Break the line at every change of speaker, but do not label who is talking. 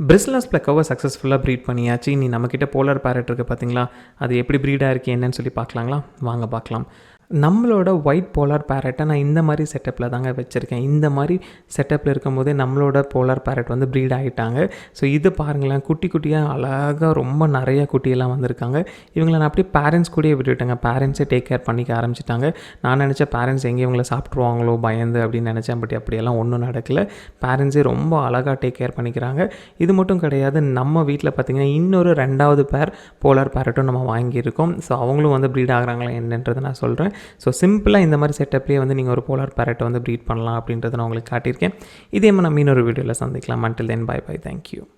பிரிஸ்லஸ் பிளக்கோவை சக்ஸஸ்ஃபுல்லாக ப்ரீட் பண்ணியாச்சு. இனி நம்மக்கிட்ட போலார் பேரட் இருக்குது பார்த்தீங்களா, அது எப்படி ப்ரீடாக இருக்குது என்னன்னு சொல்லி பார்க்கலாங்களா? வாங்க பார்க்கலாம். நம்மளோட ஒயிட் போலார் பேரட்டை நான் இந்த மாதிரி செட்டப்பில் தாங்க வச்சுருக்கேன். இந்த மாதிரி செட்டப்பில் இருக்கும்போதே நம்மளோட போலார் பேரட் வந்து ப்ரீட் ஆகிட்டாங்க. ஸோ இது பாருங்களேன், குட்டி குட்டியாக அழகாக ரொம்ப நிறைய குட்டியெல்லாம் வந்திருக்காங்க. இவங்களை நான் அப்படியே பேரண்ட்ஸ் கூடயே விட்டுவிட்டேங்க. பேரண்ட்ஸே டேக் கேர் பண்ணிக்க ஆரம்பிச்சிட்டாங்க. நான் நினச்சேன் பேரண்ட்ஸ் எங்கே இவங்களை சாப்பிட்ருவாங்களோ பயந்து அப்படின்னு நினச்சேன். பட் அப்படியெல்லாம் ஒன்றும் நடக்கலை. பேரண்ட்ஸே ரொம்ப அழகாக டேக் கேர் பண்ணிக்கிறாங்க. இது மட்டும் கிடையாது, நம்ம வீட்டில் பார்த்திங்கன்னா இன்னொரு 2வது பேர் போலார் பேரட்டும் நம்ம வாங்கியிருக்கோம். ஸோ அவங்களும் வந்து ப்ரீட் ஆகிறாங்களா என்னன்றதை நான் சொல்கிறேன். ஸோ சிம்பிளாக இந்த மாதிரி செட்டப்லேயே வந்து நீங்கள் ஒரு போலார் பேரட்டை வந்து ப்ரீட் பண்ணலாம் அப்படின்றத நான் உங்களுக்கு காட்டியிருக்கேன். இதே மாதிரி நம்ம இன்னொரு வீடியோவில் சந்திக்கலாம். until then bye bye, thank you.